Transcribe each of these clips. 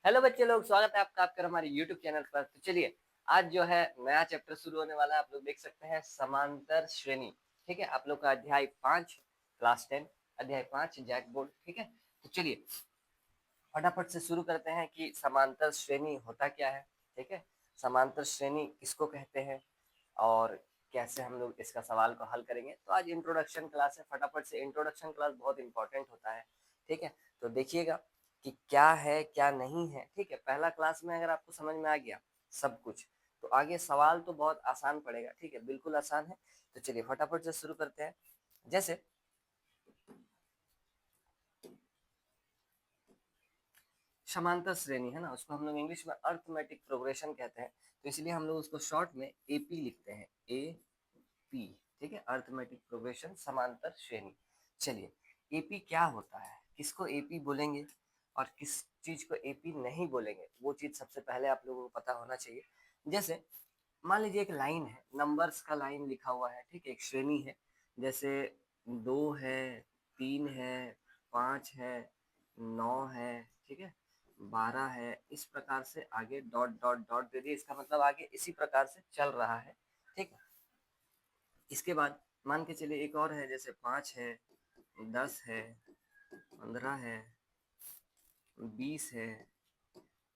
Hello बच्चे लोग, स्वागत है आपका हमारे YouTube चैनल पर। तो चलिए, आज जो है नया चैप्टर शुरू होने वाला है। आप लोग देख सकते हैं समांतर श्रेणी। ठीक है, आप लोग का अध्याय 5 क्लास 10 अध्याय 5 जैक बोर्ड। ठीक है, तो चलिए फटाफट से शुरू करते हैं कि समांतर श्रेणी होता क्या है। ठीक है, समांतर श्रेणी किसको कहते हैं और कैसे हम लोग इसका सवाल को हल करेंगे। तो आज इंट्रोडक्शन क्लास है, फटाफट से इंट्रोडक्शन क्लास बहुत इंपॉर्टेंट होता है। ठीक है, तो देखिएगा कि क्या है क्या नहीं है। ठीक है, पहला क्लास में अगर आपको समझ में आ गया सब कुछ, तो आगे सवाल तो बहुत आसान पड़ेगा। ठीक है, बिल्कुल आसान है। तो चलिए फटाफट से शुरू करते हैं। जैसे समांतर श्रेणी है ना, उसको हम लोग इंग्लिश में अर्थमेटिक प्रोग्रेशन कहते हैं। तो इसलिए हम लोग उसको शॉर्ट में एपी लिखते हैं, ए पी। ठीक है, अर्थमेटिक प्रोग्रेशन समांतर श्रेणी। चलिए, एपी क्या होता है, किसको एपी बोलेंगे और किस चीज को एपी नहीं बोलेंगे, वो चीज सबसे पहले आप लोगों को पता होना चाहिए। जैसे मान लीजिए एक लाइन है, नंबर्स का लाइन लिखा हुआ है। ठीक है, एक श्रेणी है। जैसे 2 है, 3 है, 5 है, 9 है, ठीक है, 12 है। इस प्रकार से आगे डॉट डॉट डॉट दे दिए, इसका मतलब आगे इसी प्रकार से चल रहा है। ठीक है, इसके बाद मान के चलिए एक और है, जैसे 5 है, 10 है, 15 है, 20 है,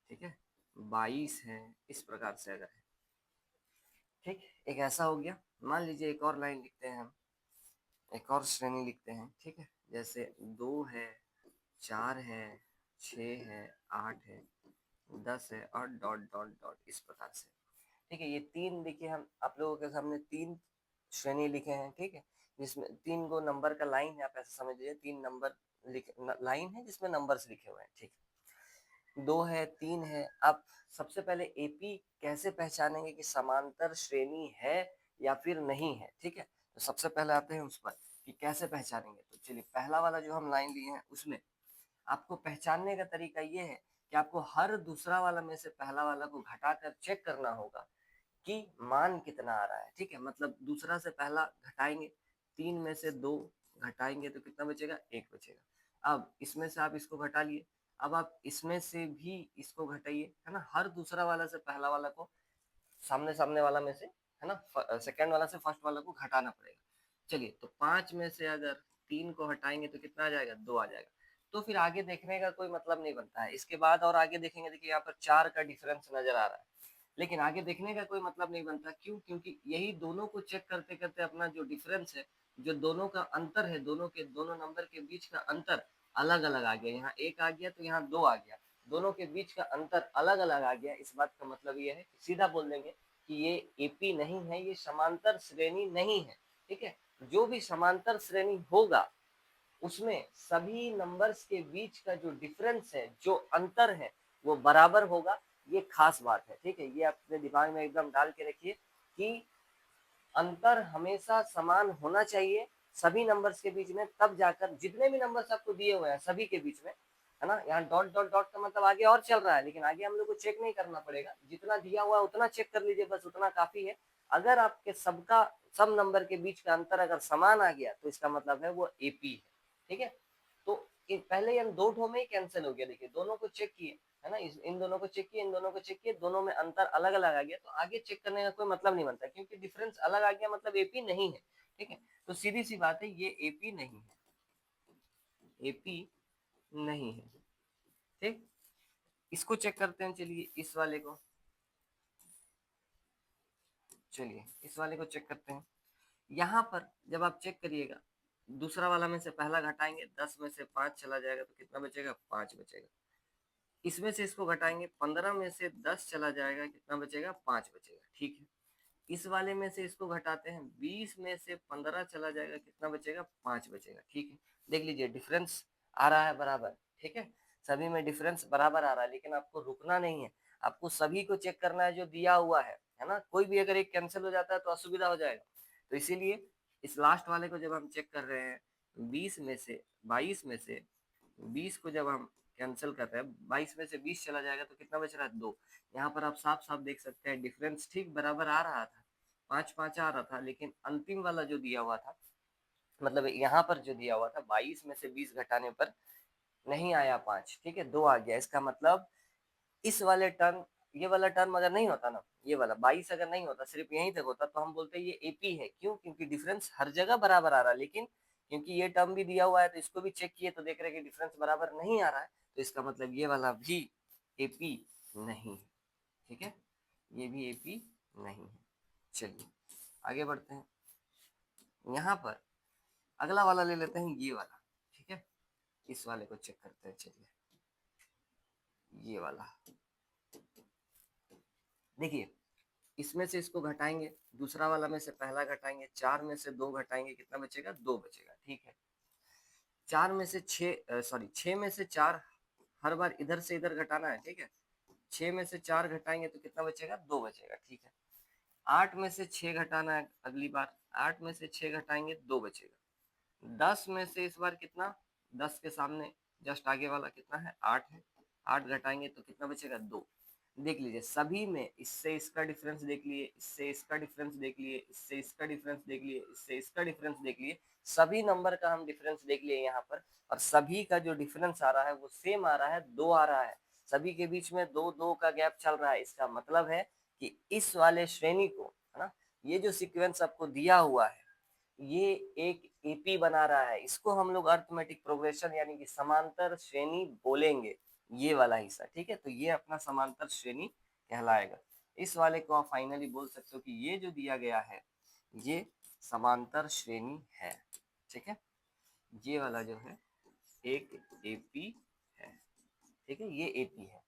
ठीक है, 22 है। इस प्रकार से अगर है, ठीक, एक ऐसा हो गया। मान लीजिए एक और लाइन लिखते हैं हम, एक और श्रेणी लिखते हैं। ठीक है, जैसे 2 है, 4 है, 6 है, 8 है, 10 है और डॉट डॉट डॉट इस प्रकार से। ठीक है, ये तीन देखिए, हम आप लोगों के सामने तीन श्रेणी लिखे हैं। ठीक है, जिसमें 3 गो नंबर का लाइन है, आप ऐसा समझ लीजिए 3 नंबर लाइन है जिसमें नंबर्स लिखे हुए हैं। ठीक, 2 है, 3 है। अब सबसे पहले एपी कैसे पहचानेंगे कि समांतर श्रेणी है या फिर नहीं है। ठीक है, तो सबसे पहले आते हैं उस पर कि कैसे पहचानेंगे। तो चलिए, पहला वाला जो हम लाइन लिए हैं उसमें आपको पहचानने का तरीका ये है कि आपको हर दूसरा वाला में से पहला वाला को घटाकर चेक करना होगा कि मान कितना आ रहा है। ठीक है, मतलब दूसरा से पहला घटाएंगे, 3 में से 2 घटाएंगे तो कितना बचेगा, 1 बचेगा। अब इसमें से आप इसको घटा लिए, अब आप इसमें से भी इसको घटाइए, है ना। हर दूसरा वाला से पहला वाला को, सामने सामने वाला में से, है ना, सेकंड वाला से फर्स्ट वाला को घटाना पड़ेगा। चलिए, तो 5 में से अगर 3 को हटाएंगे तो कितना आ जाएगा, 2 आ जाएगा। तो फिर आगे देखने का कोई मतलब नहीं बनता है। इसके बाद और आगे देखेंगे, देखिए यहाँ पर 4 का डिफरेंस नजर आ रहा है, लेकिन आगे देखने का कोई मतलब नहीं बनता। क्यों? क्योंकि यही दोनों को चेक करते करते अपना जो डिफरेंस है, जो दोनों का अंतर है, दोनों के दोनों नंबर के बीच का अंतर अलग अलग आ गया। यहाँ 1 आ गया तो यहाँ 2 आ गया, दोनों के बीच का अंतर अलग अलग आ गया। इस बात का मतलब ये है कि सीधा बोल देंगे कि ये एपी नहीं है, ये समांतर श्रेणी नहीं है। ठीक है, जो भी समांतर श्रेणी होगा उसमें सभी नंबर्स के बीच का जो डिफरेंस है, जो अंतर है, वो बराबर होगा। ये खास बात है। ठीक है, ये अपने दिमाग में एकदम डाल के रखिए कि अंतर हमेशा समान होना चाहिए सभी नंबर्स के बीच में, तब जाकर जितने भी नंबर्स आपको दिए हुए हैं सभी के बीच में, है ना। यहाँ डॉट डॉट डॉट का मतलब आगे और चल रहा है, लेकिन आगे हम लोग को चेक नहीं करना पड़ेगा। जितना दिया हुआ है उतना चेक कर लीजिए, बस उतना काफी है। अगर आपके सबका सब नंबर के बीच का अंतर अगर समान आ गया तो इसका मतलब है वो एपी है। ठीक है, तो पहले हम 2 ठो में ही कैंसिल हो गया। देखिए, दोनों को चेक किए, है ना, इन दोनों को चेक किए, इन दोनों को चेक किए, दोनों में अंतर अलग अलग आ गया, तो आगे चेक करने का कोई मतलब नहीं बनता, क्योंकि डिफरेंस अलग आ गया मतलब एपी नहीं है। ठीक है, तो सीधी सी बात है, ये एपी नहीं है, एपी नहीं है। ठीक, इसको चेक करते हैं। चलिए इस वाले को, चलिए इस वाले को चेक करते हैं। यहाँ पर जब आप चेक करिएगा, दूसरा वाला में से पहला घटाएंगे, 10 में से 5 चला जाएगा तो कितना बचेगा, 5 बचेगा। इसमें से इसको घटाएंगे, 15 में से 10 चला जाएगा, कितना बचेगा, 5 बचेगा। ठीक है, इस वाले में से इसको घटाते हैं, 20 में से 15 चला जाएगा, कितना बचेगा, 5 बचेगा। ठीक है, देख लीजिए डिफरेंस आ रहा है बराबर। ठीक है, सभी में डिफरेंस बराबर आ रहा है, लेकिन आपको रुकना नहीं है, आपको सभी को चेक करना है जो दिया हुआ है ना। कोई भी अगर एक कैंसिल हो जाता है तो असुविधा हो जाएगा। तो इसीलिए इस लास्ट वाले को जब हम चेक कर रहे हैं, 20 में से 22 में से 20 को जब हम कैंसिल कर रहे हैं, 22 में से 20 चला जाएगा तो कितना बच रहा है, 2। यहाँ पर आप साफ साफ देख सकते हैं डिफरेंस ठीक बराबर आ रहा था, 5 5 आ रहा था, लेकिन अंतिम वाला जो दिया हुआ था, मतलब यहाँ पर जो दिया हुआ था 22 में से 20 घटाने पर नहीं आया 5, ठीक है, 2 आ गया। इसका मतलब इस वाले टर्म, ये वाला टर्म अगर नहीं होता ना, ये वाला 22 अगर नहीं होता, सिर्फ यहीं तक होता, तो हम बोलते ये एपी है। क्यों? क्योंकि डिफरेंस हर जगह बराबर आ रहा है, लेकिन क्योंकि ये टर्म भी दिया हुआ है तो इसको भी चेक किए तो देख रहे हैं कि डिफरेंस बराबर नहीं आ रहा है, तो इसका मतलब ये वाला भी एपी नहीं है। ठीक है, ये भी एपी नहीं है। चलिए आगे बढ़ते हैं। यहाँ पर अगला वाला ले लेते हैं, ये वाला। ठीक है, इस वाले को चेक करते हैं। चलिए ये वाला देखिए, इसमें से इसको घटाएंगे, दूसरा वाला में से पहला घटाएंगे, 4 में से 2 घटाएंगे, कितना बचेगा? 2 बचेगा। ठीक है, 4 में से 6 सॉरी 6 में से 4 हर बार इधर से इधर घटाना है। ठीक है, 6 में से 4 घटाएंगे तो कितना बचेगा? 2 बचेगा। ठीक है, 8 में से 6 घटाना है अगली बार, 8 में से 6 घटाएंगे 2 बचेगा। 10 में से इस बार कितना, 10 के सामने जस्ट आगे वाला कितना है? 8 है। 8 घटाएंगे तो कितना बचेगा? 2। देख लीजिए सभी में, इससे इसका डिफरेंस देख लिए, इससे इसका डिफरेंस देख लिए, इससे इसका डिफरेंस देख लिए, इससे इसका डिफरेंस देख लिए, सभी नंबर का हम डिफरेंस देख लिए यहाँ पर, और सभी का जो डिफरेंस आ रहा है वो सेम आ रहा है, 2 आ रहा है। सभी के बीच में 2-2 का गैप चल रहा है। इसका मतलब है कि इस वाले श्रेणी को, है ना, ये जो सीक्वेंस आपको दिया हुआ है ये एक एपी बना रहा है। इसको हम लोग अर्थमेटिक प्रोग्रेशन यानी कि समांतर श्रेणी बोलेंगे, ये वाला हिस्सा। ठीक है, तो ये अपना समांतर श्रेणी कहलाएगा। इस वाले को आप फाइनली बोल सकते हो कि ये जो दिया गया है ये समांतर श्रेणी है। ठीक है, ये वाला जो है एक एपी है। ठीक है, ये एपी है।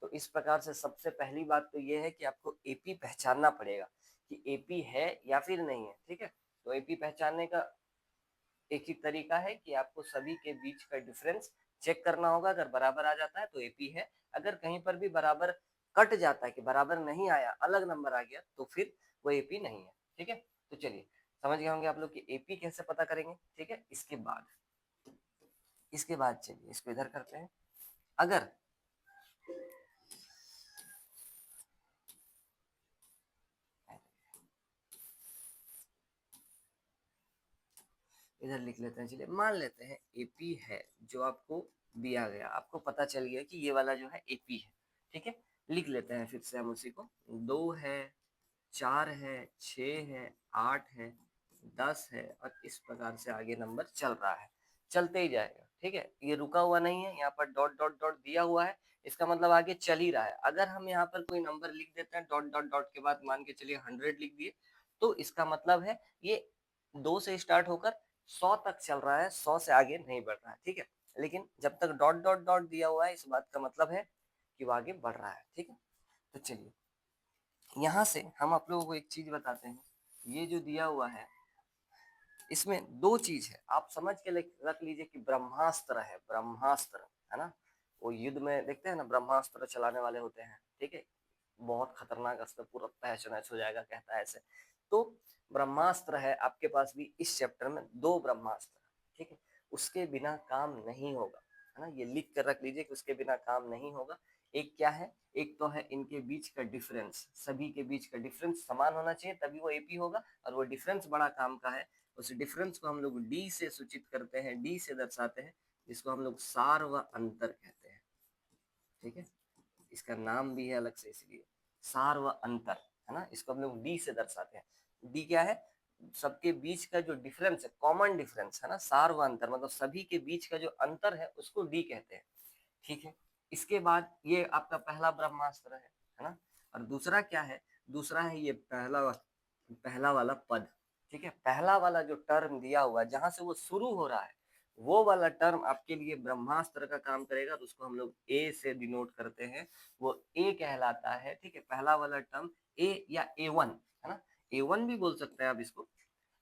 तो इस प्रकार से सबसे पहली बात तो ये है कि आपको एपी पहचानना पड़ेगा कि एपी है या फिर नहीं है। ठीक है, तो एपी पहचानने का एक ही तरीका है कि आपको सभी के बीच का डिफरेंस चेक करना होगा। अगर बराबर आ जाता है तो एपी है, अगर कहीं पर भी बराबर कट जाता है कि बराबर नहीं आया, अलग नंबर आ गया, तो फिर वो एपी नहीं है। ठीक है, तो चलिए समझ गए होंगे आप लोग कि एपी कैसे पता करेंगे। ठीक है, इसके बाद चलिए इसको इधर करते हैं। अगर इधर लिख लेते हैं, चलिए मान लेते हैं एपी है, जो आपको दिया गया, आपको पता चल गया कि ये वाला जो है एपी है। ठीक है, लिख लेते हैं फिर से हम उसी को। 2 है, 4 है, 6 है, 8 है, 10 है, और इस प्रकार से आगे नंबर चल रहा है, चलते ही जाएगा। ठीक है, ये रुका हुआ नहीं है, यहाँ पर डॉट डॉट डॉट दिया हुआ है, इसका मतलब आगे चल ही रहा है। अगर हम यहाँ पर कोई नंबर लिख देते हैं डॉट डॉट डॉट के बाद, मान के चलिए 100 लिख दिए, तो इसका मतलब है ये 2 से स्टार्ट होकर 100 तक चल रहा है, 100 से आगे नहीं बढ़ रहा है। ठीक है, लेकिन जब तक डॉट डॉट डॉट दिया हुआ है, इस बात का मतलब है कि वो आगे बढ़ रहा है। ठीक है, तो चलिए यहाँ से हम आप लोगों को एक चीज बताते हैं। ये जो दिया हुआ है इसमें दो चीज है, आप समझ के रख लीजिए कि ब्रह्मास्त्र है, ब्रह्मास्त्र है ना। वो युद्ध में देखते हैं ना, ब्रह्मास्त्र चलाने वाले होते हैं। ठीक है, बहुत खतरनाक अस्त्र, पूरा तहस नहस हो जाएगा, कहता है ऐसे। तो ब्रह्मास्त्र है आपके पास भी, इस चैप्टर में 2 ब्रह्मास्त्र। ठीक है, उसके बिना काम नहीं होगा, है ना, ये लिख कर रख लीजिए कि उसके बिना काम नहीं होगा। एक क्या है? एक तो है इनके बीच का डिफरेंस, सभी के बीच का डिफरेंस समान होना चाहिए तभी वो एपी होगा, और वो डिफरेंस बड़ा काम का है। उस डिफरेंस को हम लोग डी से सूचित करते हैं, डी से दर्शाते हैं, जिसको हम लोग सार व अंतर कहते हैं। ठीक है, इसका नाम भी है अलग से, इसलिए सार व अंतर, है ना, इसको हम लोग डी से दर्शाते हैं। डी क्या है? सबके बीच का जो डिफरेंस है, कॉमन डिफरेंस है ना, सार व अंतर मतलब सभी के बीच का जो अंतर है उसको डी कहते हैं। ठीक है, इसके बाद ये आपका पहला ब्रह्मास्त्र है ना। और दूसरा क्या है? दूसरा है ये पहला वाला पद। ठीक है, पहला वाला जो टर्म दिया हुआ है जहां से वो शुरू हो रहा है, वो वाला टर्म आपके लिए ब्रह्मास्त्र का काम करेगा, तो उसको हम लोग ए से डिनोट करते हैं, वो ए कहलाता है। ठीक है, पहला वाला टर्म ए या ए वन, है ना, ए वन भी बोल सकते हैं आप इसको,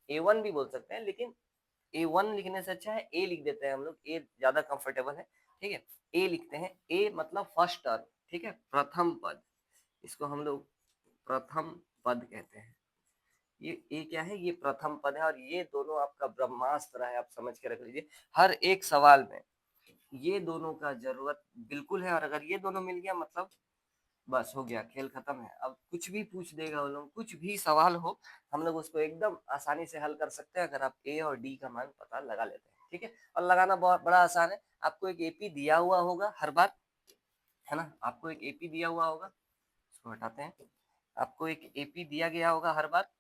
ए वन भी बोल सकते हैं, लेकिन ए वन लिखने से अच्छा है ए लिख देते हैं हम लोग, ए ज्यादा कंफर्टेबल है। ठीक है, ए लिखते हैं, ए मतलब फर्स्ट टर्म। ठीक है, प्रथम पद, इसको हम लोग प्रथम पद कहते हैं। ये क्या है? ये प्रथम पद है, और ये दोनों आपका ब्रह्मास्त्र है, आप समझ के रख लीजिए। हर एक सवाल में ये दोनों का जरूरत बिल्कुल है, और अगर ये दोनों मिल गया मतलब बस हो गया, खेल खत्म है। अब कुछ भी पूछ देगा वो लोग, कुछ भी सवाल हो, हम लोग उसको एकदम आसानी से हल कर सकते हैं अगर आप ए और डी का मान पता लगा लेते हैं। ठीक है, और लगाना बहुत बड़ा आसान है, आपको एक एपी दिया हुआ होगा हर बार, है ना। आपको एक एपी दिया हुआ होगा, इसको हटाते हैं, आपको एक एपी दिया गया होगा हर बार,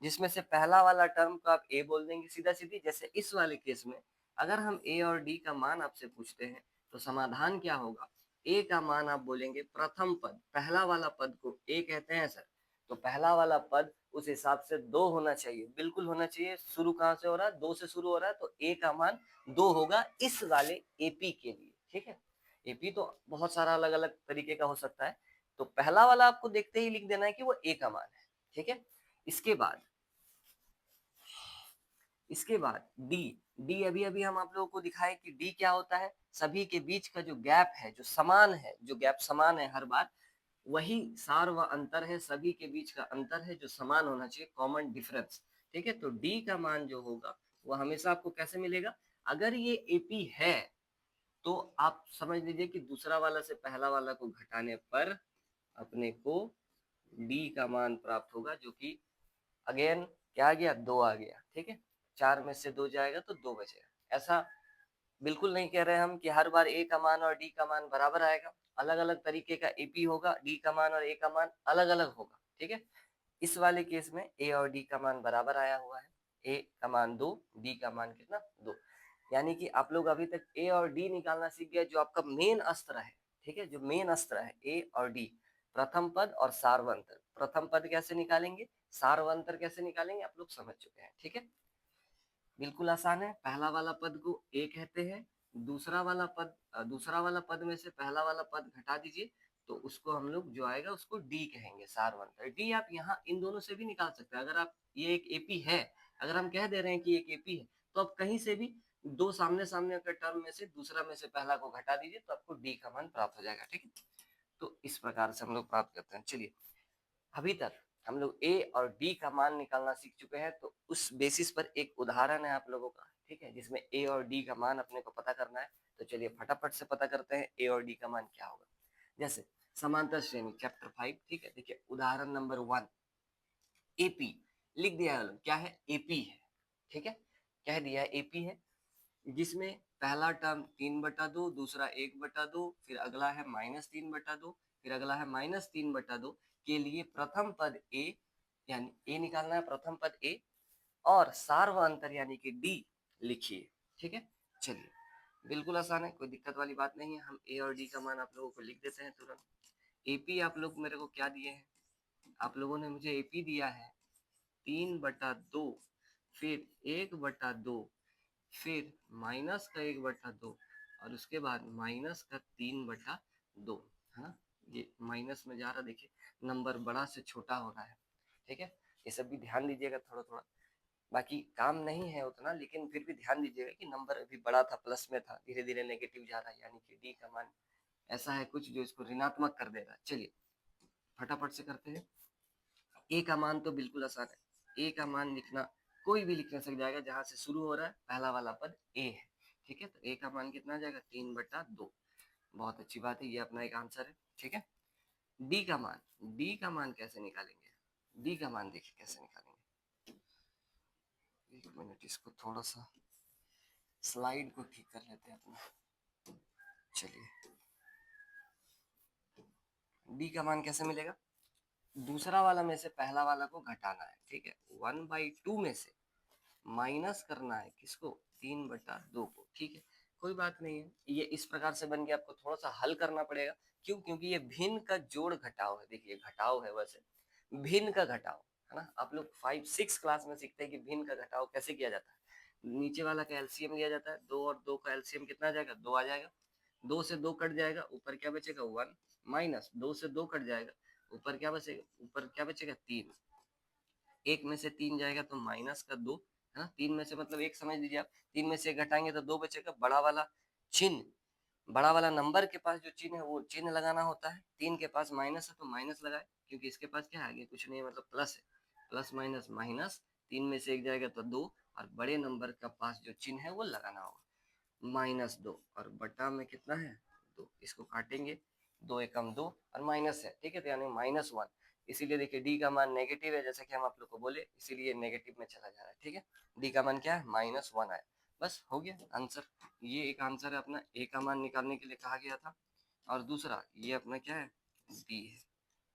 जिसमें से पहला वाला टर्म को आप ए बोल देंगे सीधा सीधी। जैसे इस वाले केस में अगर हम ए और डी का मान आपसे पूछते हैं तो समाधान क्या होगा, ए का मान आप बोलेंगे प्रथम पद, पहला वाला पद को ए कहते हैं सर, तो पहला वाला पद उस हिसाब से 2 होना चाहिए, बिल्कुल होना चाहिए। शुरू कहाँ से हो रहा है, 2 से शुरू हो रहा है, तो ए का मान 2 होगा इस वाले एपी के लिए, ठीक है। एपी तो बहुत सारा अलग अलग तरीके का हो सकता है, तो पहला वाला आपको देखते ही लिख देना है कि वो ए का मान है, ठीक है। इसके बाद डी, डी अभी अभी हम आप लोगों को दिखाए कि डी क्या होता है, सभी के बीच का जो गैप है, जो समान है, जो गैप समान है हर बार, वही सार व अंतर है, सभी के बीच का अंतर है जो समान होना चाहिए, कॉमन डिफरेंस, ठीक है। तो डी का मान जो होगा वो हमेशा आपको कैसे मिलेगा, अगर ये एपी है तो आप समझ लीजिए कि दूसरा वाला से पहला वाला को घटाने पर अपने को डी का मान प्राप्त होगा, जो कि अगेन क्या आ गया, 2 आ गया, ठीक है। 4 में से 2 जाएगा तो 2 बचेगा। ऐसा बिल्कुल नहीं कह रहे हम कि हर बार ए का मान और डी का मान बराबर आएगा, अलग अलग तरीके का एपी होगा, डी का मान और ए का मान अलग अलग होगा, ठीक है। इस वाले केस में ए और डी का मान बराबर आया हुआ है, ए का मान 2, डी का मान कितना 2, यानी कि आप लोग अभी तक ए और डी निकालना सीख गए, जो आपका मेन अस्त्र है, ठीक है। जो मेन अस्त्र है ए और डी, प्रथम पद और सार्वंतर। प्रथम पद कैसे निकालेंगे, सार्वंतर कैसे निकालेंगे, आप लोग समझ चुके हैं, ठीक है। बिल्कुल आसान है, पहला वाला पद को ए कहते हैं, दूसरा वाला पद में से पहला वाला पद घटा दीजिए तो उसको हम लोग जो आएगा उसको डी कहेंगे, सारवंतर। डी आप यहाँ इन दोनों से भी निकाल सकते हैं, अगर आप ये एक एपी है, अगर हम कह दे रहे हैं कि एक एपी है तो आप कहीं से भी दो सामने सामने के टर्म में से दूसरा में से पहला को घटा दीजिए तो आपको डी का मान प्राप्त हो जाएगा, ठीक है। तो इस प्रकार से हम लोग प्राप्त करते हैं। चलिए, अभी तक हम लोग ए और डी का मान निकालना सीख चुके हैं, तो उस बेसिस पर एक उदाहरण है आप लोगों का, ठीक है, जिसमें ए और डी का मान अपने को पता करना है। तो चलिए फटाफट से पता करते हैं ए और डी का मान क्या होगा। जैसे समांतर श्रेणी चैप्टर 5, ठीक है। देखिए उदाहरण नंबर 1, एपी लिख दिया है, क्या है, एपी है, ठीक है, कह दिया है एपी है, जिसमें पहला टर्म 3/2, दूसरा 1/2, फिर अगला है -3/2, फिर अगला है -3/2 के लिए प्रथम पद ए, यानी ए निकालना है, प्रथम पद ए और सार्वअंतर यानी कि डी लिखिए, ठीक है। चलिए बिल्कुल आसान है, कोई दिक्कत वाली बात नहीं है, हम ए और डी का मान आप लोगों को लिख देते हैं तुरंत। एपी आप लोग मेरे को क्या दिए हैं, आप लोगों ने मुझे एपी दिया है 3/2, फिर 1/2, फिर -1/2 और उसके बाद -3/2, है ना। ये माइनस में जा रहा, देखिए नंबर बड़ा से छोटा हो रहा है, ठीक है। ये सब भी ध्यान दीजिएगा थोड़ा थोड़ा, बाकी काम नहीं है उतना, लेकिन फिर भी ध्यान दीजिएगा कि नंबर अभी बड़ा था, प्लस में था, धीरे धीरे नेगेटिव जा रहा है, यानी कि डी का मान ऐसा है कुछ जो इसको ऋणात्मक कर देगा। चलिए फटाफट से करते हैं। ए का मान तो बिल्कुल आसान है, ए का मान लिखना कोई भी लिखने सक जाएगा, जहां से शुरू हो रहा है पहला वाला पद ए है, ठीक है। तो ए का मान कितना आ जाएगा, 3/2, बहुत अच्छी बात है, ये अपना एक आंसर है, ठीक है। डी का मान, डी का मान कैसे निकालेंगे, डी का मान देखिए कैसे निकालेंगे, एक मिनट, इसको थोड़ा सा स्लाइड को ठीक कर लेते हैं अपना। चलिए डी का मान कैसे मिलेगा, दूसरा वाला में से पहला वाला को घटाना है, ठीक है। 1/2 में से माइनस करना है किसको, 3/2 को, ठीक है। कोई बात नहीं है, ये इस प्रकार से बन गया, आपको थोड़ा सा हल करना पड़ेगा, क्यों, क्योंकि ये भिन्न का जोड़ घटाव है, देखिए घटाव है, वैसे भिन्न का घटाव, है ना। आप लोग 5-6 क्लास में सीखते हैं कि भिन्न का घटाव कैसे किया जाता है। नीचे वाला का एलसीएम लिया जाता है, 2 और 2 का एलसीएम कितना आ जाएगा, 2 आ जाएगा, 2 से 2 कट जाएगा, ऊपर क्या बचेगा 1, माइनस 2 से 2 कट जाएगा, ऊपर क्या बचेगा, ऊपर क्या बचेगा 3, एक में से 3 जाएगा तो -2, है ना। 3 में से मतलब एक समझ लीजिए आप, 3 में से घटाएंगे तो 2 बचेगा, बड़ा वाला चिन्ह, बड़ा वाला नंबर के पास जो चिन्ह है वो चिन्ह लगाना होता है, 3 के पास माइनस है तो माइनस लगाए, क्योंकि इसके पास क्या है आगे कुछ नहीं है, मतलब प्लस है, प्लस माइनस माइनस, 3 में से एक जाएगा तो 2, और बड़े नंबर का पास जो चिन्ह है वो लगाना होगा, -2 और बटा में कितना है 2, इसको काटेंगे, 2 एकम 2 और माइनस है, ठीक है, तो यानी -1, इसीलिए देखिए डी का मान नेगेटिव है, जैसे कि हम आप लोग को बोले, इसीलिए नेगेटिव में चला जा रहा है, ठीक है। डी का मान क्या है, -1 आया, बस हो गया आंसर। ये एक आंसर है अपना, ए का मान निकालने के लिए कहा गया था। और दूसरा ये अपना क्या है, डी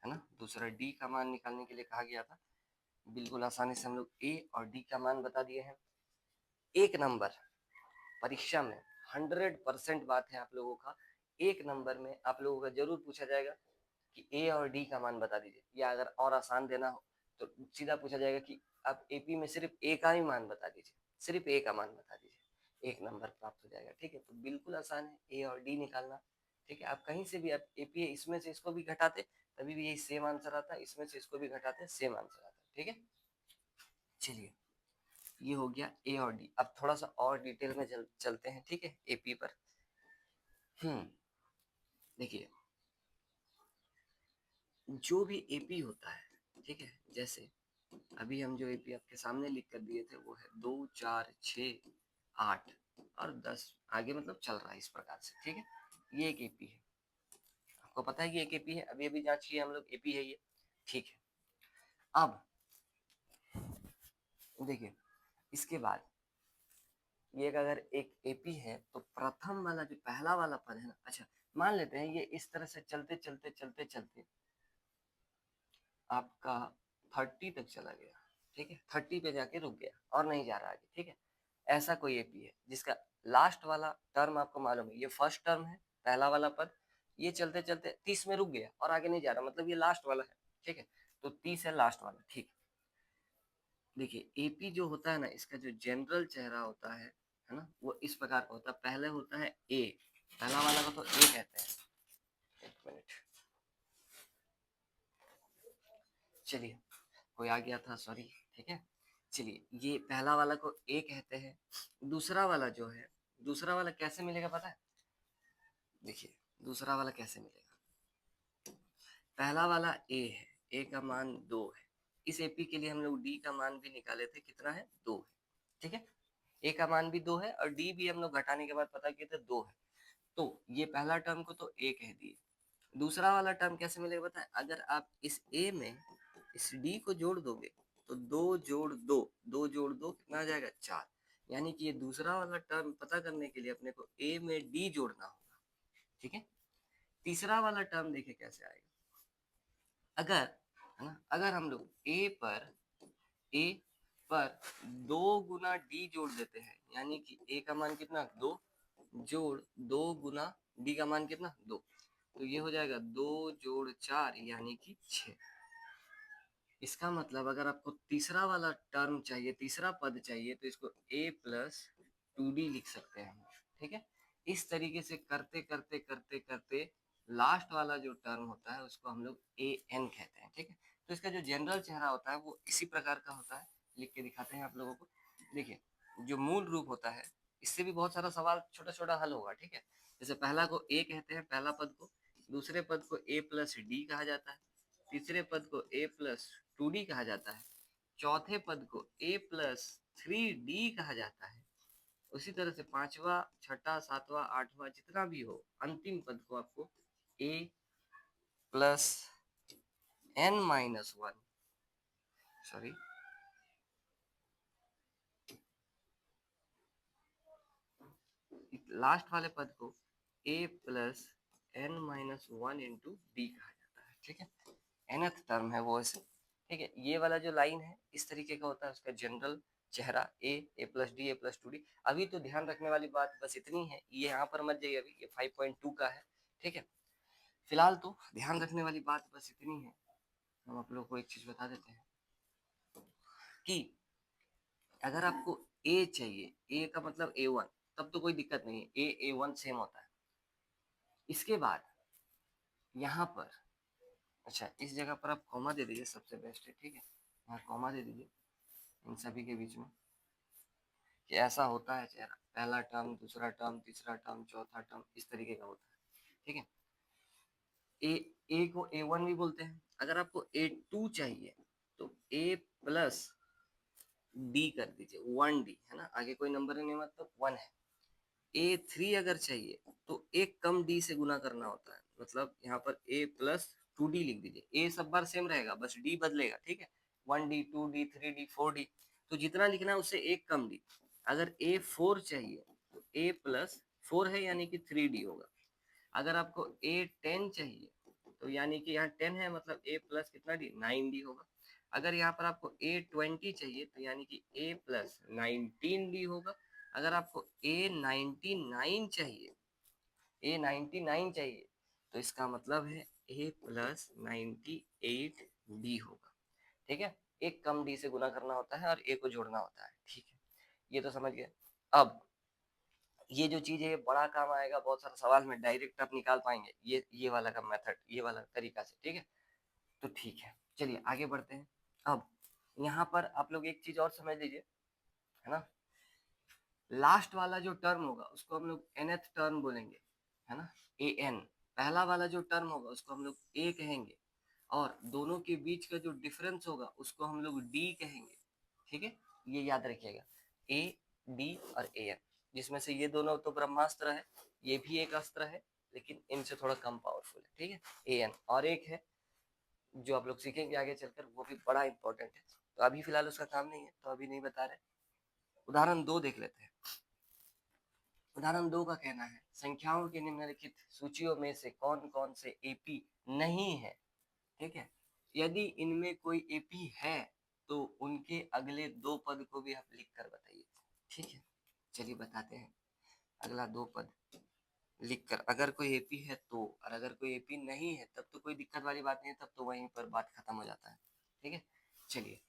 है ना। दूसरा डी का मान निकालने के लिए कहा गया था। बिल्कुल आसानी से हम लोग ए और डी का मान बता दिए हैं। एक नंबर परीक्षा में 100% बात है आप लोगों का, एक नंबर में आप लोगों का जरूर पूछा जाएगा कि ए और डी का मान बता दीजिए, या अगर और आसान देना हो तो सीधा पूछा जाएगा कि आप एपी में सिर्फ ए का ही मान बता दीजिए, सिर्फ ए का मान बता दीजिए, एक नंबर प्राप्त हो जाएगा। ठीक है, तो बिल्कुल आसान है ए और डी निकालना। ठीक है, आप कहीं से भी आप एपी इसमें से इसको भी घटाते तभी भी यही सेम आंसर आता है, इसमें से इसको भी घटाते सेम आंसर आता है। ठीक है, चलिए ये हो गया ए और डी। अब थोड़ा सा और डिटेल में चलते हैं, ठीक है, एपी पर। देखिए जो भी एपी होता है, ठीक है, जैसे अभी हम जो एपी आपके सामने लिख कर दिए थे वो है 2 4 6 8 और 10, आगे मतलब चल रहा है इस प्रकार से। ठीक है, ये एक एपी है, आपको पता है कि एक एपी है, अभी अभी जांच किए हम लोग, एपी है ये। ठीक है, अब देखिए इसके बाद ये अगर एक एपी है तो प्रथम वाला जो पहला वाला पद है ना, अच्छा मान लेते हैं ये इस तरह से चलते चलते चलते चलते आपका 30 तक चला गया। ठीक है, 30 पे जाके रुक गया और नहीं जा रहा आगे। ठीक है, ऐसा कोई एपी है जिसका लास्ट वाला टर्म आपको मालूम है, ये फर्स्ट टर्म है पहला वाला पद, ये चलते चलते 30 में रुक गया और आगे नहीं जा रहा, मतलब ये लास्ट वाला है। ठीक है, तो 30 है लास्ट वाला। ठीक, देखिए एपी जो होता है ना, इसका जो जनरल चेहरा होता है ना, वो इस प्रकार का होता है। पहले होता है ए, पहला वाला को तो ए कहते हैं। एक मिनट, चलिए कोई आ गया था, सॉरी। ठीक है, चलिए ये पहला वाला को ए कहते हैं। दूसरा वाला जो है, दूसरा वाला कैसे मिलेगा पता है? देखिए दूसरा वाला कैसे मिलेगा, पहला वाला ए है, ए का मान 2 है। इस एपी के लिए हम लोग डी का मान भी निकाले थे, कितना है, 2 है। ठीक है, ए का मान भी 2 है और डी भी हम लोग घटाने के बाद पता किए थे 2 है। तो ये पहला टर्म को तो ए कह दिए। दूसरा वाला टर्म कैसे मिलेगा पता है? अगर आप इस ए में इस डी को जोड़ दोगे तो 2 जोड़ 2 कितना आ जाएगा, 4। यानी कि ये दूसरा वाला टर्म पता करने के लिए अपने को ए में डी जोड़ना होगा। ठीक है, तीसरा वाला टर्म देखिए कैसे आएगा। अगर है ना, अगर हम लोग ए पर 2 गुना डी जोड़ देते हैं, यानी कि ए का मान कितना, 2 जोड़ 2 गुना डी का मान कितना, 2, तो ये हो जाएगा 2 जोड़ 4 यानी कि 6। इसका मतलब अगर आपको तीसरा वाला टर्म चाहिए, तीसरा पद चाहिए, तो इसको a प्लस 2d लिख सकते हैं हम। ठीक है, इस तरीके से करते करते करते करते लास्ट वाला जो टर्म होता है उसको हम लोग a n कहते हैं। ठीक है, तो इसका जो जनरल चेहरा होता है वो इसी प्रकार का होता है, लिख के दिखाते हैं आप लोगों को। देखिए जो मूल रूप होता है, इससे भी बहुत सारा सवाल छोटा छोटा हल होगा। ठीक है, जैसे पहला को a कहते हैं, पहला पद को, दूसरे पद को a प्लस डी कहा जाता है, तीसरे पद को a प्लस 2d कहा जाता है, चौथे पद को a प्लस 3d कहा जाता है। उसी तरह से पांचवा, छठा, सातवां, आठवां जितना भी हो, अंतिम पद को आपको a plus n-1, sorry, last वाले पद को a plus n-1 into D कहा जाता है। ठीक है, nth टर्म है वो ऐसे। ठीक है, ये वाला जो लाइन है इस तरीके का होता है, उसका जनरल चेहरा ए प्लस डी, ए प्लस 2d। अभी तो ध्यान रखने वाली बात बस इतनी है, ये यहाँ पर मत जाइए, अभी ये 5.2 का है। ठीक है, फिलहाल तो ध्यान रखने वाली बात बस इतनी है। हम आप लोग को एक चीज बता देते हैं कि अगर आपको ए चाहिए, ए का मतलब A1, तब तो कोई दिक्कत नहीं है, A1 सेम होता है। इसके बाद यहाँ पर, अच्छा इस जगह पर आप कॉमा दे दीजिए, सबसे बेस्ट है। ठीक है, यहाँ कॉमा दे दीजिए इन सभी के बीच में, कि ऐसा होता है चेहरा, पहला टर्म, दूसरा टर्म, तीसरा टर्म, चौथा टर्म, इस तरीके का होता है। ठीक है, ए को A1 भी बोलते हैं। अगर आपको A2 चाहिए तो a प्लस डी कर दीजिए, 1d है ना, आगे कोई नंबर नहीं मतलब 1 है। A3 अगर चाहिए तो एक कम डी से गुना करना होता है, मतलब यहाँ पर a प्लस 2d लिख दीजिए, a सब बार सेम रहेगा, बस d बदलेगा। ठीक है, 1d, 2d, 3d, 4d, तो जितना लिखना है उससे एक कम डी। अगर A4 चाहिए तो a प्लस 4 है यानी कि 3d होगा, अगर आपको A10 चाहिए तो यानी कि यहाँ 10 है मतलब A प्लस कितना डी 9D होगा। अगर यहाँ पर आपको A20 चाहिए तो यानी कि A प्लस 19D होगा। अगर आपको A99 चाहिए, A99 चाहिए तो इसका मतलब है A प्लस 98D होगा। ठीक है, एक कम डी से गुना करना होता है और ए को जोड़ना होता है। ठीक है, ये तो समझ गए। अब ये जो चीज है ये बड़ा काम आएगा, बहुत सारा सवाल में डायरेक्ट आप निकाल पाएंगे ये वाला का मेथड, ये वाला तरीका से। ठीक है, तो ठीक है, चलिए आगे बढ़ते हैं। अब यहाँ पर आप लोग एक चीज और समझ लीजिए, है ना, लास्ट वाला जो टर्म होगा उसको हम लोग nth टर्म बोलेंगे, है ना, an। पहला वाला जो टर्म होगा उसको हम लोग a कहेंगे, और दोनों के बीच का जो डिफरेंस होगा उसको हम लोग d कहेंगे। ठीक है, ये याद रखिएगा, a d और an, जिसमें से ये दोनों तो ब्रह्मास्त्र है, ये भी एक अस्त्र है, लेकिन इनसे थोड़ा कम पावरफुल है। ठीक है, an और एक है जो आप लोग सीखेंगे आगे चलकर, वो भी बड़ा इंपॉर्टेंट है, तो अभी फिलहाल उसका काम नहीं है तो अभी नहीं बता रहे। उदाहरण 2 देख लेते हैं। उदाहरण 2 का कहना है संख्याओं की निम्नलिखित सूचियों में से कौन कौन से एपी नहीं है। ठीक है, यदि इनमें कोई एपी है तो उनके अगले दो पद को भी आप लिख कर बताइए। ठीक है, चलिए बताते हैं। अगला दो पद लिखकर, अगर कोई एपी है तो, और अगर कोई एपी नहीं है तब तो कोई दिक्कत वाली बात नहीं है, तब तो वहीं पर बात खत्म हो जाता है। ठीक है, चलिए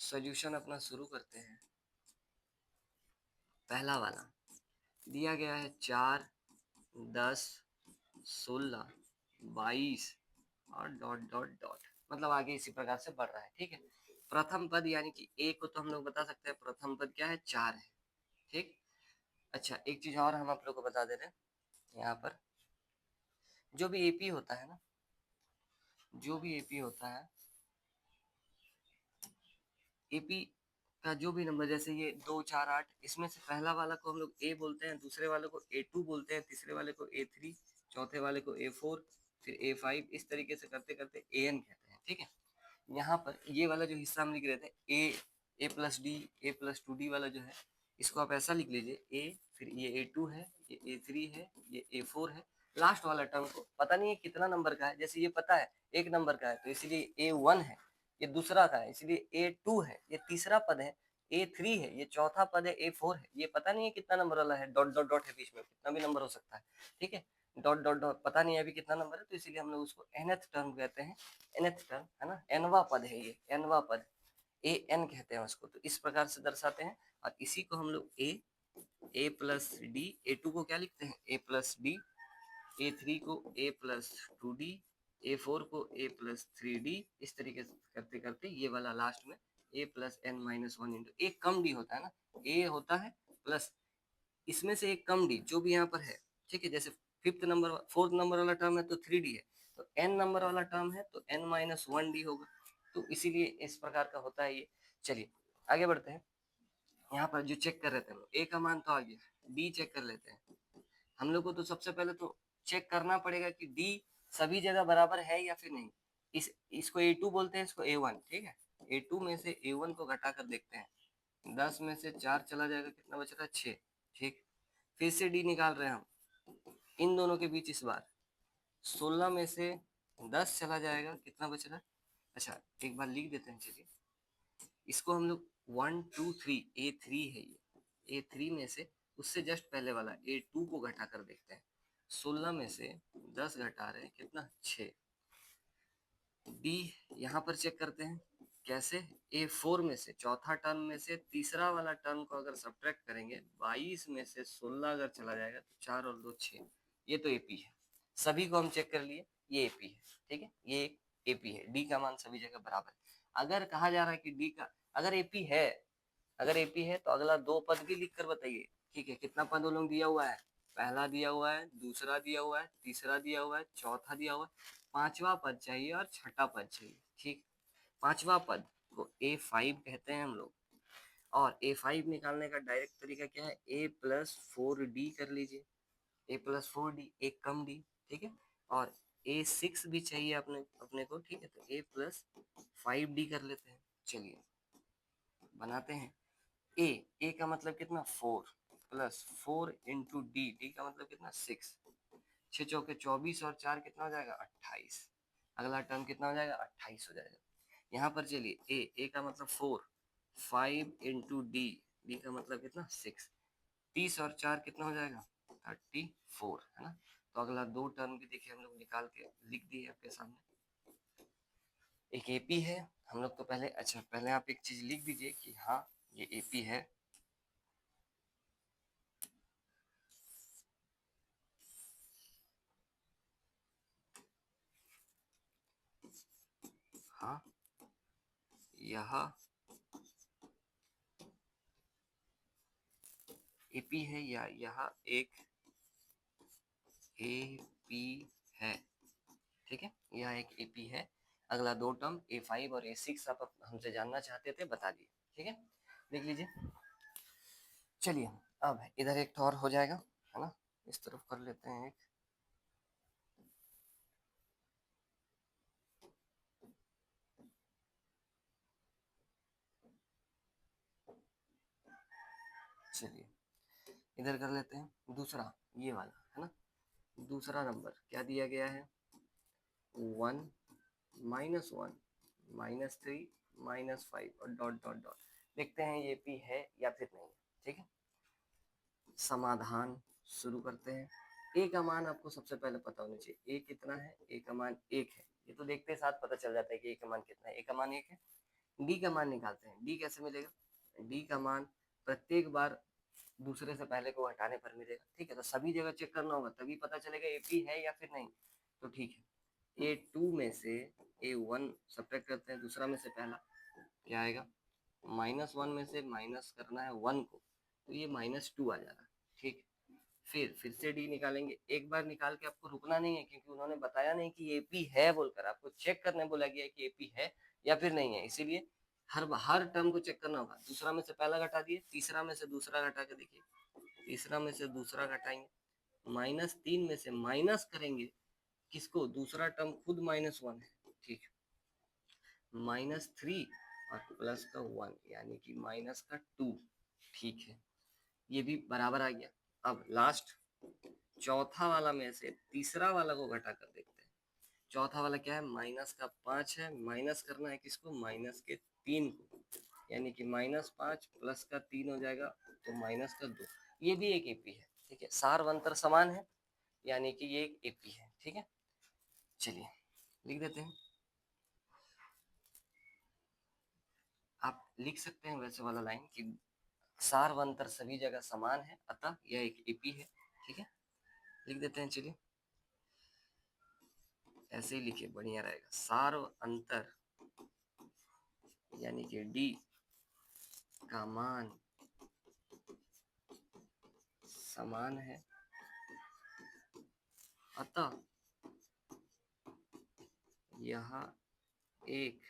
सॉल्यूशन अपना शुरू करते हैं। पहला वाला दिया गया है 4, 10, 16, 22 और डॉट डॉट डॉट, मतलब आगे इसी प्रकार से बढ़ रहा है। ठीक है, प्रथम पद यानी कि ए को तो हम लोग बता सकते हैं, प्रथम पद क्या है 4 है। ठीक, अच्छा एक चीज और हम आप लोग को बता दे रहे हैं, यहाँ पर जो भी एपी होता है ना, जो भी एपी होता है, एपी का जो भी नंबर, जैसे ये 2, 4, 8, इसमें से पहला वाला को हम लोग ए बोलते हैं, दूसरे वाले को A2 बोलते हैं, तीसरे वाले को A3, चौथे वाले को A4, फिर A5, इस तरीके से करते करते AN कहते हैं। ठीक है, यहाँ पर ये वाला जो हिस्सा हम लिख रहे थे ए प्लस डी, ए प्लस 2D वाला जो है, इसको आप ऐसा लिख लीजिए ए, फिर ये A2 है, ये A3 है, ये A4 है। लास्ट वाला टर्म को पता नहीं है कितना नंबर का है, जैसे ये पता है एक नंबर का है तो इसीलिए A1 है, ये दूसरा का है इसलिए A2 है, ये तीसरा पद है, A3 है, ये चौथा पद है, A4 है, ये पता नहीं है कितना नंबर वाला है, डॉट डॉट डॉट है बीच में, कितना भी नंबर हो सकता है। ठीक है, डॉट डॉट डॉट पता नहीं है अभी कितना नंबर है, तो इसीलिए हम लोग उसको nth टर्म कहते हैं। nth टर्म है ना, nवा पद है ये, nवा पद, an कहते हैं उसको, तो इस प्रकार से दर्शाते हैं। और इसी को हम लोग a प्लस डी, A2 को क्या लिखते हैं a प्लस डी, A3 को a प्लस 2D, A4 को a प्लस 3D, इस तरीके से करते करते ये वाला लास्ट में a plus n minus 1 into, एक कम डी होता है ना, a होता है प्लस इसमें से एक कम डी जो भी यहाँ पर है। ठीक है, जैसे फिफ्थ नंबर, फोर्थ नंबर वाला टर्म है तो 3D है, तो n नंबर वाला टर्म है तो n माइनस 1D होगा, तो इसीलिए इस प्रकार का होता है ये। चलिए आगे बढ़ते हैं। यहाँ पर जो चेक कर रहे थे हम लोग, a का मान तो आ गया, d चेक कर लेते हैं। हम लोग को तो सबसे पहले तो चेक करना पड़ेगा कि d सभी जगह बराबर है या फिर नहीं। इसको A2 बोलते हैं, इसको A1। ठीक है, A2 में से A1 को घटा कर देखते हैं, 10 में से 4 चला जाएगा, कितना बच रहा है 6। ठीक, फिर से d निकाल रहे हैं हम, इन दोनों के बीच इस बार 16 में से 10 चला जाएगा, कितना बच रहा है। अच्छा एक बार लिख देते हैं, चलिए इसको हम लोग 1, 2, 3, A3 है ये, A3 में से उससे जस्ट पहले वाला A2 को घटा कर देखते हैं, 16 में से 10 घटा रहे हैं, कितना 6। D यहाँ पर चेक करते हैं कैसे, A4 में से चौथा टर्म में से तीसरा वाला टर्म को अगर सब्ट्रैक्ट करेंगे, 22 में से 16 अगर चला जाएगा तो 4 और 2 6, ये तो AP है। सभी को हम चेक कर लिए, ये AP है। ठीक है, ये AP है, D का मान सभी जगह बराबर है। अगर कहा जा रहा है कि D का अगर AP है, अगर AP है तो अगला दो पद भी लिख कर बताइए। ठीक है, कितना पद वो लोग दिया हुआ है, पहला दिया हुआ है, दूसरा दिया हुआ है, तीसरा दिया हुआ है, चौथा दिया हुआ है, पांचवा पद चाहिए और छठा पद चाहिए। ठीक, पांचवा पद को A5 कहते हैं हम लोग, और A5 निकालने का डायरेक्ट तरीका क्या है, A प्लस 4D कर लीजिए, A प्लस 4D, एक कम D। ठीक है, और A6 भी चाहिए अपने अपने को। ठीक है, तो A प्लस 5D कर लेते हैं। चलिए बनाते हैं। ए का मतलब कितना 4, प्लस 4 इंटू डी, डी का मतलब कितना 6, 6 चौके 24 और 4 कितना हो जाएगा 28। अगला टर्म कितना हो जाएगा 28 हो जाएगा। यहाँ पर चलिए ए का मतलब 4, 5 इंटू डी, डी का मतलब कितना 6, 30 और 4 कितना हो जाएगा 34, है ना। तो अगला दो टर्म भी देखिए हम लोग निकाल के लिख दिए आपके सामने। एक एपी है हम लोग तो पहले, अच्छा पहले आप एक चीज लिख दीजिए कि हाँ ये एपी है। हाँ यह एपी है या यह एक एपी है, ठीक है, यह एक एपी है। अगला दो टर्म A5 और A6 आप हमसे जानना चाहते थे, बता दिए, ठीक है, देख लीजिए। चलिए अब इधर एक और हो जाएगा, है ना, इस तरफ कर लेते हैं एक। चलिए इधर कर लेते हैं दूसरा, ये वाला, है ना। दूसरा नंबर क्या दिया गया है 1 -1 -3 -5 और डॉट डॉट डॉट। देखते हैं ये पी है या फिर नहीं, ठीक है। समाधान शुरू करते हैं। ए का मान आपको सबसे पहले पता होना चाहिए, ए कितना है, ए का मान 1 है, ये तो देखते साथ पता चल जाता है कि ए का मान कितना है, ए का मान 1 है। डी का मान निकालते हैं, डी कैसे मिलेगा, डी का मान प्रत्येक बार दूसरे से पहले को हटाने पर मिलेगा, ठीक है। तो सभी जगह चेक करना होगा तभी पता चलेगा ए पी है या फिर नहीं। तो ठीक है, A2 में से A1 सब्ट्रैक्ट करते हैं, दूसरा में से पहला क्या आएगा, -1 में से माइनस करना है 1 को, तो ये -2 आ जाएगा, ठीक। फिर से डी निकालेंगे, एक बार निकाल के आपको रुकना नहीं है क्योंकि उन्होंने बताया नहीं कि एपी है बोलकर, आपको चेक करने बोला गया है कि एपी है या फिर नहीं है, इसीलिए हर टर्म को चेक करना होगा। दूसरा में से पहला घटा दिए, तीसरा में से दूसरा घटा के देखिए, तीसरा में से दूसरा घटाएंगे, -3 में से माइनस करेंगे किसको, दूसरा टर्म खुद -1 है, ठीक, -3 और प्लस का 1 यानी कि माइनस का 2, ठीक है, ये भी बराबर आ गया। अब लास्ट चौथा वाला में से तीसरा वाला को घटा कर देखते हैं। चौथा वाला क्या है, -5 है, माइनस करना है किसको, -3 को, यानी कि -5 प्लस का 3 हो जाएगा, तो -2। ये भी एक एपी है, ठीक है, सार अंतर समान है, यानी कि ये एक एपी है, ठीक है। चलिए लिख देते हैं, आप लिख सकते हैं वैसे वाला लाइन कि सारवंतर सभी जगह समान है, अतः यह एक एपी है, ठीक है, लिख देते हैं। चलिए ऐसे ही लिखिए, बढ़िया रहेगा, सार्व अंतर यानी कि डी का मान समान है, अतः यह एक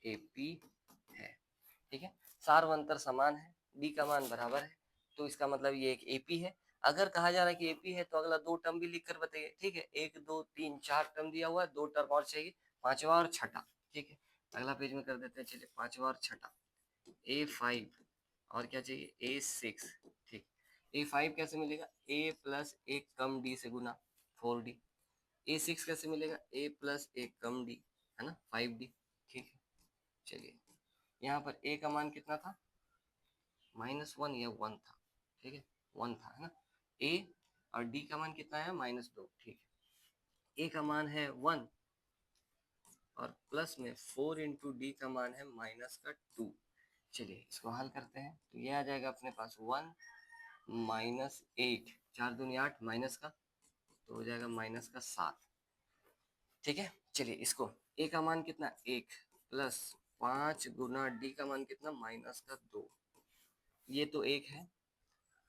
एपी है, ठीक है। सार्वंतर समान है, डी का मान बराबर है, तो इसका मतलब ये एक एपी है। अगर कहा जा रहा है कि एपी है तो अगला दो टर्म भी लिख कर बताइए, ठीक है, 1 2 3 4 टर्म दिया हुआ है, दो टर्म और चाहिए, पांचवा और छठा, ठीक है। अगला पेज में कर देते हैं, चलिए पांचवा और छठा, A5 और क्या चाहिए A6, ठीक। A5 कैसे मिलेगा, A प्लस एक कम डी से गुना 4D। A6 कैसे मिलेगा, A प्लस एक कम डी, है ना 5D, ठीक है। चलिए यहाँ पर A का मान कितना था, -1 या 1 था, ठीक है, 1 था, है ना। A और D का मान कितना है, -2, ठीक है। A का मान है 1 और प्लस में 4 इंटू डी का मान है -2। चलिए इसको हल करते हैं, तो ये आ जाएगा अपने पास 1 -8, 4 दूनी 8, माइनस का तो हो जाएगा -7, ठीक है। चलिए इसको ए का मान कितना 1 प्लस 5 गुना डी का मान कितना -2, ये तो 1 है,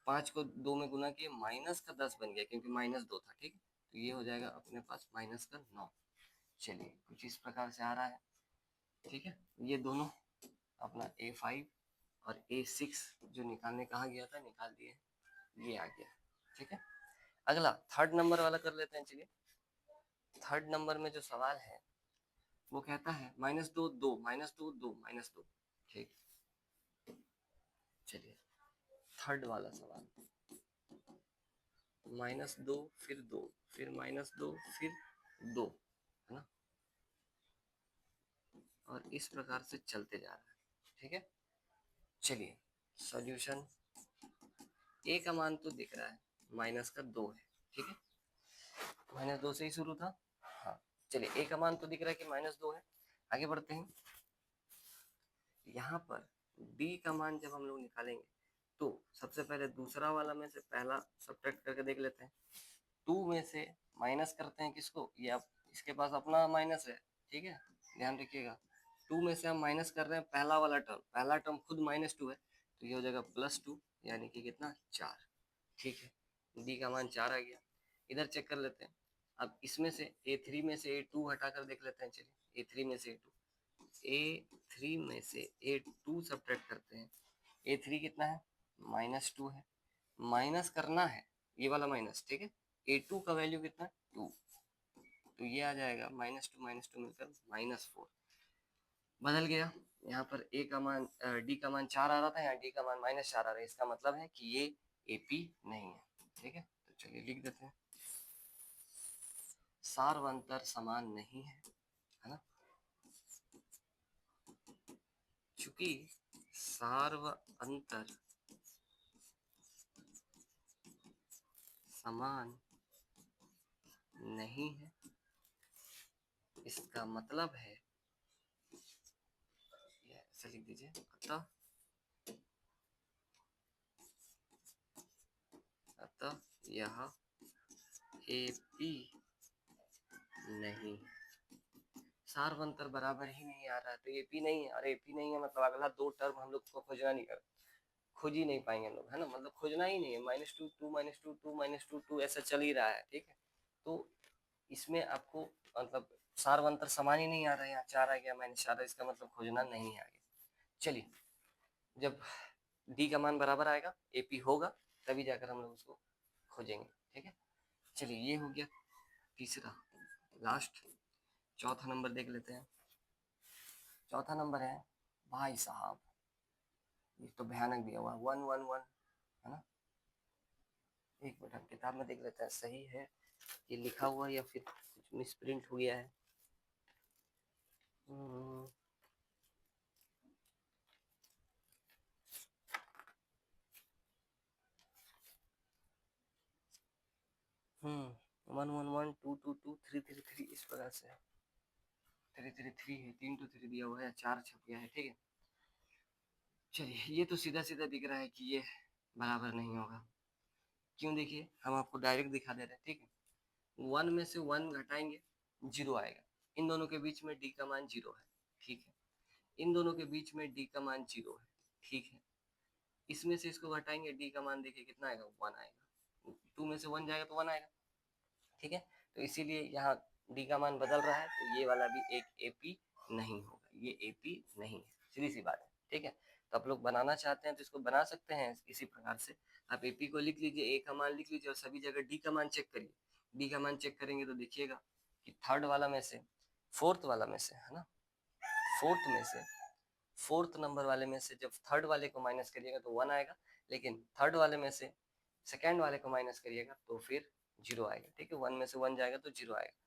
5 को 2 में गुना किए -10 बन गया क्योंकि -2 था, ठीक है, तो ये हो जाएगा अपने पास -9। चलिए कुछ इस प्रकार से आ रहा है, ठीक है। ये दोनों अपना A5 और A6 जो निकालने कहा गया था निकाल दिए, ये आ गया, ठीक है। अगला थर्ड नंबर वाला कर लेते हैं। चलिए थर्ड नंबर में जो सवाल है वो कहता है -2 2 -2 2 -2, ठीक। चलिए थर्ड वाला सवाल, -2 फिर 2 फिर -2 फिर 2, है ना, और इस प्रकार से चलते जा रहा है। ठीक है, चलिए सॉल्यूशन। ए का मान तो दिख रहा है, -2 है। ठीक है, -2 से ही शुरू था। हाँ, चलिए ए का मान तो दिख रहा है कि -2 है। आगे बढ़ते हैं। यहाँ पर डी का मान जब हम लोग निकालेंगे तो सबसे पहले दूसरा वाला में से पहला सब्ट्रैक्ट करके देख लेते हैं। 2 में से माइनस करते हैं किसको, ये आप इसके पास अपना माइनस है। ठीक है, ध्यान रखिएगा। 2 में से हम माइनस कर रहे हैं पहला वाला टर्म, पहला टर्म खुद -2 है, तो ये हो जाएगा +2, यानी कि कितना, 4। ठीक है, डी का मान 4 आ गया। इधर चेक कर लेते हैं। अब इसमें से A3 में से A2 हटाकर देख लेते हैं। चलिए A3 में से A3 में से A2 सब्ट्रैक्ट करते हैं। A3 कितना है, -2 है, माइनस करना है ये वाला माइनस। ठीक है, A2 का वैल्यू कितना है, 2, तो ये आ जाएगा -2 मिलकर -4। बदल गया। यहाँ पर ए का मान डी का मान 4 आ रहा था, यहाँ डी का मान -4 आ रहा है। इसका मतलब है कि ये AP नहीं है। ठीक है, तो चलिए लिख देते हैं, सार्वंतर समान नहीं है ना। चूंकि सार्वंतर समान नहीं है, इसका मतलब है, ऐसे लिख दीजिए, अतः यह AP नहीं, सार्वंतर बराबर ही नहीं आ रहा है, तो AP नहीं है। और AP नहीं है मतलब अगला 2 टर्म हम लोग को खोजना नहीं, कर खोज ही नहीं पाएंगे हम लोग, है ना, मतलब खोजना ही नहीं है। -2 2 -2 2 -2 2 ऐसा चल ही रहा है। ठीक है, तो इसमें आपको मतलब सार्वंतर समान ही नहीं आ रहा है, यहाँ 4 आ गया, -4, इसका मतलब खोजना नहीं है आगे। चलिए, जब डी का मान बराबर आएगा, AP होगा, तभी जाकर हम लोग उसको खोजेंगे। ठीक है, चलिए ये हो गया तीसरा, लास्ट। चौथा नंबर देख लेते हैं। चौथा नंबर है, भाई साहब ये तो भयानक दिया हुआ, 1 1 1, है ना। एक मिनट हम किताब में देख लेते हैं सही है ये लिखा हुआ या फिर कुछ मिसप्रिंट हो गया है। हम्म, 1 1 1 2 2 2 3 3 3 इस प्रकार से 3 3 3 है, 3 2 3 दिया हुआ है, 4 छप गया है। ठीक है, चलिए ये तो सीधा सीधा दिख रहा है कि ये बराबर नहीं होगा। क्यों, देखिए हम आपको डायरेक्ट दिखा दे रहे हैं। ठीक है, 1 में से 1 घटाएंगे 0 आएगा, इन दोनों के बीच में डी का मान 0 है। ठीक है, इन दोनों के बीच में डी का मान 0 है। ठीक है, इसमें से इसको घटाएंगे, डी का मान देखिए कितना आएगा, 1 आएगा। 2 में से 1 जाएगा तो 1 आएगा। ठीक है, तो इसीलिए यहाँ डी का मान बदल रहा है, तो ये वाला भी एक AP नहीं होगा, ये AP नहीं है, सीधी सी बात है। ठीक है, तो आप लोग बनाना चाहते हैं तो इसको बना सकते हैं इसी प्रकार से। आप AP को लिख लीजिए, ए का मान लिख लीजिए, और सभी जगह डी का मान चेक करिए। डी का मान चेक करेंगे तो देखिएगा कि थर्ड वाला में से, फोर्थ वाला में से, है ना, फोर्थ में से, फोर्थ नंबर वाले में से जब थर्ड वाले को माइनस करिएगा तो 1 आएगा, लेकिन थर्ड वाले में से सेकेंड वाले को माइनस करिएगा तो फिर 0 आएगा। ठीक है, 1 में से 1 जाएगा तो 0 आएगा,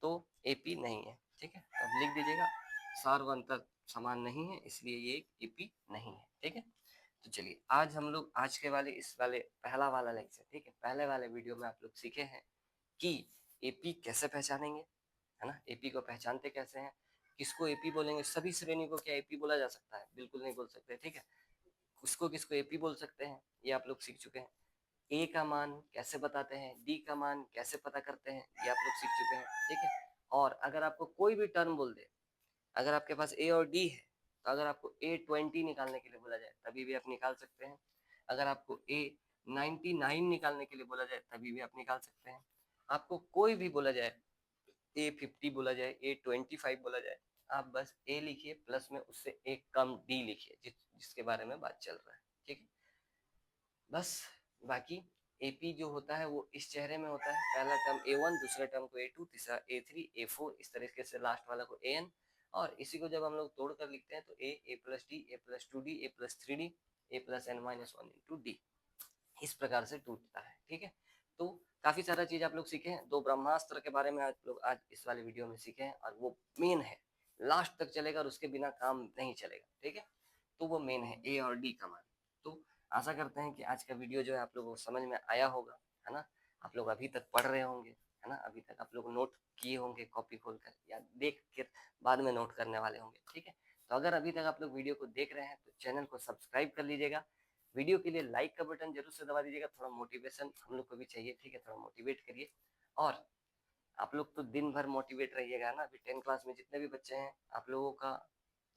तो AP नहीं है। ठीक है, तो अब लिख दीजिएगा सार्वंतर समान नहीं है, इसलिए ये एक AP नहीं है। ठीक है, तो चलिए आज हम लोग आज के वाले इस वाले पहला वाला लेक्चर, ठीक है, पहले वाले वीडियो में आप लोग सीखे हैं कि AP कैसे पहचानेंगे, है ना, AP को पहचानते कैसे हैं, किसको AP बोलेंगे। सभी श्रेणी को क्या AP बोला जा सकता है, बिल्कुल नहीं बोल सकते। ठीक है, उसको किसको AP बोल सकते हैं ये आप लोग सीख चुके हैं। ए का मान कैसे बताते हैं, डी का मान कैसे पता करते हैं, ये आप लोग सीख चुके हैं। ठीक है, और अगर आपको कोई भी टर्म बोल दे, अगर आपके पास ए और डी है, तो अगर आपको A20 निकालने के लिए बोला जाए तभी भी आप निकाल सकते हैं। अगर आपको A99 निकालने के लिए बोला जाए तभी भी आप निकाल सकते हैं। आपको कोई भी बोला जाए, A50 बोला जाए, A25 बोला जाए, आप बस ए लिखिए, प्लस में उससे एक कम डी लिखिए, जिसके बारे में बात चल रहा है। ठीक है, बस बाकी AP जो होता है वो इस चेहरे में होता है, पहला टर्म A1, दूसरा टर्म को A2, तीसरा A3, A4, इस तरीके से लास्ट वाला को AN, और इसी को जब हम लोग तोड़ कर लिखते हैं तो A plus D, A plus 2D, A plus 3D, A plus N-1 into D, इस प्रकार से टूटता है। ठीक है, तो काफी सारा चीज आप लोग सीखे हैं। 2 ब्रह्मास्त्र के बारे में आप लोग आज इस वाले वीडियो में सीखे हैं, और वो मेन है, लास्ट तक चलेगा और उसके बिना काम नहीं चलेगा, ठीक है। तो वो मेन है ए और डी का मान। तो आशा करते हैं कि आज का वीडियो जो है आप लोगों को समझ में आया होगा, है ना। आप लोग अभी तक पढ़ रहे होंगे, है ना, अभी तक आप लोग नोट किए होंगे कॉपी खोलकर, या देख कर बाद में नोट करने वाले होंगे, ठीक है। तो अगर अभी तक आप लोग वीडियो को देख रहे हैं तो चैनल को सब्सक्राइब कर लीजिएगा। वीडियो के लिए लाइक का बटन जरूर से दबा दीजिएगा, थोड़ा मोटिवेशन हम लोग को भी चाहिए, ठीक है, थोड़ा मोटिवेट करिए। और आप लोग तो दिन भर मोटिवेट रहिएगा ना। अभी 10 क्लास में जितने भी बच्चे हैं, आप लोगों का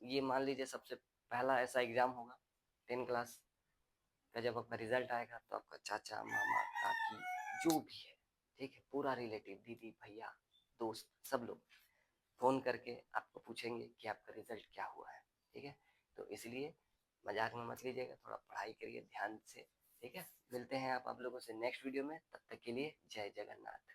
ये मान लीजिए सबसे पहला ऐसा एग्जाम होगा 10 क्लास का। जब आपका रिजल्ट आएगा तो आपका चाचा, मामा, काकी, जो भी है, ठीक है, पूरा रिलेटिव, दीदी, भैया, दोस्त, सब लोग फोन करके आपको पूछेंगे कि आपका रिजल्ट क्या हुआ है, ठीक है। तो इसलिए मजाक में मत लीजिएगा, थोड़ा पढ़ाई करिए ध्यान से, ठीक है। मिलते हैं आप लोगों से नेक्स्ट वीडियो में, तब तक के लिए जय जगन्नाथ।